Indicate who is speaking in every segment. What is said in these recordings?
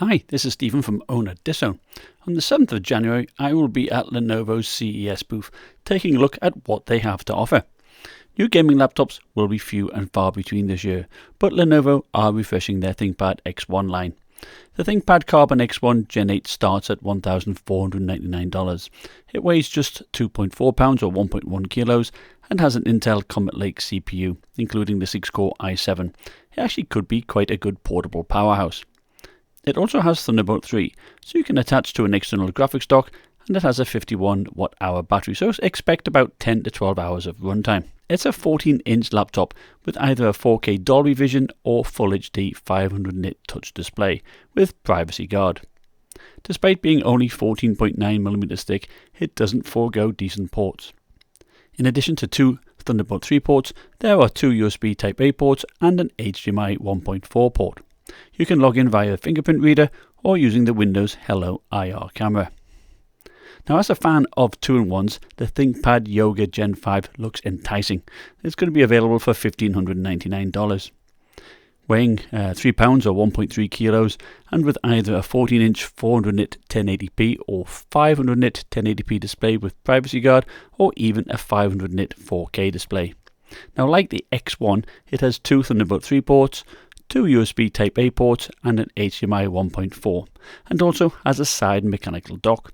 Speaker 1: Hi, this is Stephen from OWNorDisown. On the 7th of January, I will be at Lenovo's CES booth, taking a look at what they have to offer. New gaming laptops will be few and far between this year, but Lenovo are refreshing their ThinkPad X1 line. The ThinkPad Carbon X1 Gen 8 starts at $1,499. It weighs just 2.4 pounds or 1.1 kilos and has an Intel Comet Lake CPU, including the 6-core i7. It actually could be quite a good portable powerhouse. It also has Thunderbolt 3, so you can attach to an external graphics dock, and it has a 51 watt-hour battery, so expect about 10 to 12 hours of runtime. It's a 14-inch laptop with either a 4K Dolby Vision or Full HD 500 nit touch display with privacy guard. Despite being only 14.9mm thick, it doesn't forego decent ports. In addition to two Thunderbolt 3 ports, there are two USB Type-A ports and an HDMI 1.4 port. You can log in via a fingerprint reader or using the Windows Hello IR camera. Now, as a fan of 2-in-1s, the ThinkPad Yoga Gen 5 looks enticing. It's going to be available for $1,599. Weighing 3 pounds or 1.3 kilos and with either a 14-inch 400 nit 1080p or 500 nit 1080p display with privacy guard, or even a 500 nit 4K display. Now, like the X1, it has two Thunderbolt 3 ports, two USB Type-A ports and an HDMI 1.4, and also has a side mechanical dock.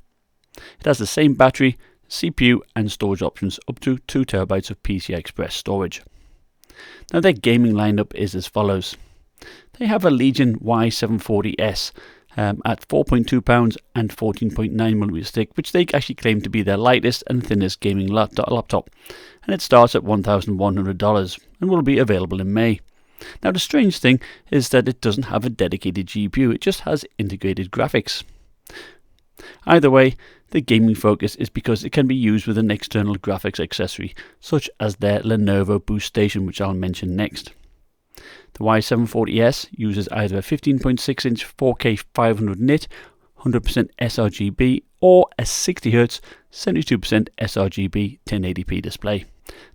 Speaker 1: It has the same battery, CPU and storage options up to 2TB of PCI Express storage. Now, their gaming lineup is as follows. They have a Legion Y740s at 4.2 pounds and 14.9mm thick, which they actually claim to be their lightest and thinnest gaming laptop, and it starts at $1,100 and will be available in May. Now, the strange thing is that it doesn't have a dedicated GPU, it just has integrated graphics. Either way, the gaming focus is because it can be used with an external graphics accessory, such as their Lenovo Boost Station, which I'll mention next. The Y740s uses either a 15.6-inch 4K 500 nit 100% sRGB or a 60Hz 72% sRGB 1080p display.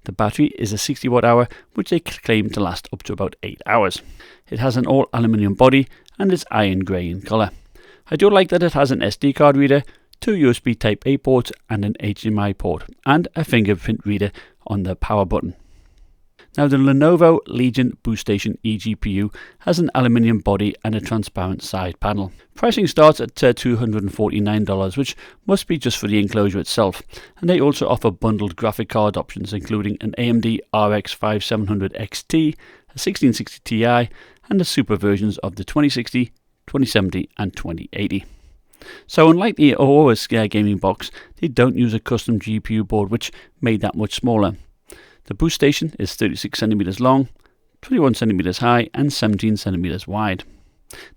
Speaker 1: The battery is a 60 watt-hour, which they claim to last up to about 8 hours. It has an all-aluminium body and is iron grey in colour. I do like that it has an SD card reader, two USB Type-A ports and an HDMI port, and a fingerprint reader on the power button. Now, the Lenovo Legion Boost Station eGPU has an aluminium body and a transparent side panel. Pricing starts at $249, which must be just for the enclosure itself, and they also offer bundled graphic card options including an AMD RX 5700 XT, a 1660 Ti, and the super versions of the 2060, 2070 and 2080. So unlike the Aorus gaming box, they don't use a custom GPU board, which made that much smaller. The Boost Station is 36cm long, 21cm high and 17cm wide.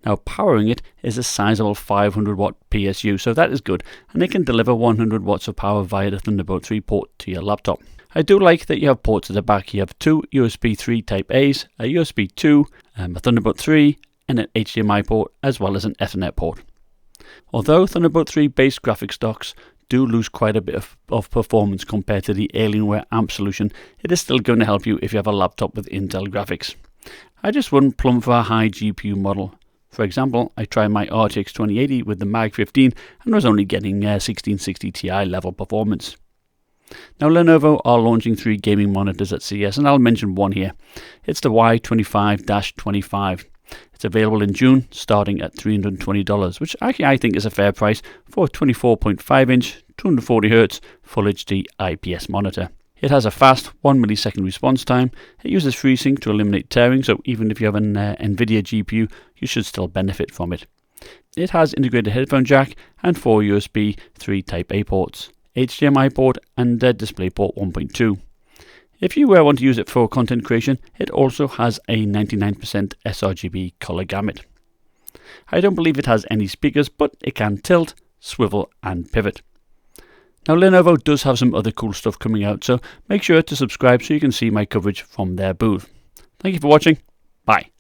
Speaker 1: Now, powering it is a sizable 500 watt PSU, so that is good, and it can deliver 100 watts of power via the Thunderbolt 3 port to your laptop. I do like that you have ports at the back. You have two USB 3 Type-A's, a USB 2, a Thunderbolt 3 and an HDMI port, as well as an Ethernet port. Although Thunderbolt 3 based graphics docks do lose quite a bit of performance compared to the Alienware AMP solution, it is still going to help you if you have a laptop with Intel graphics. I just wouldn't plumb for a high GPU model. For example, I tried my RTX 2080 with the Mag 15 and was only getting 1660 Ti level performance. Now, Lenovo are launching 3 gaming monitors at CES, and I'll mention one here. It's the Y25-25. It's available in June, starting at $320, which actually I think is a fair price for a 24.5-inch, 240Hz Full HD IPS monitor. It has a fast 1 millisecond response time. It uses FreeSync to eliminate tearing, so even if you have an NVIDIA GPU, you should still benefit from it. It has integrated headphone jack and 4 USB 3 Type-A ports, HDMI port and DisplayPort 1.2. If you want to use it for content creation, it also has a 99% sRGB color gamut. I don't believe it has any speakers, but it can tilt, swivel and pivot. Now, Lenovo does have some other cool stuff coming out, so make sure to subscribe so you can see my coverage from their booth. Thank you for watching. Bye.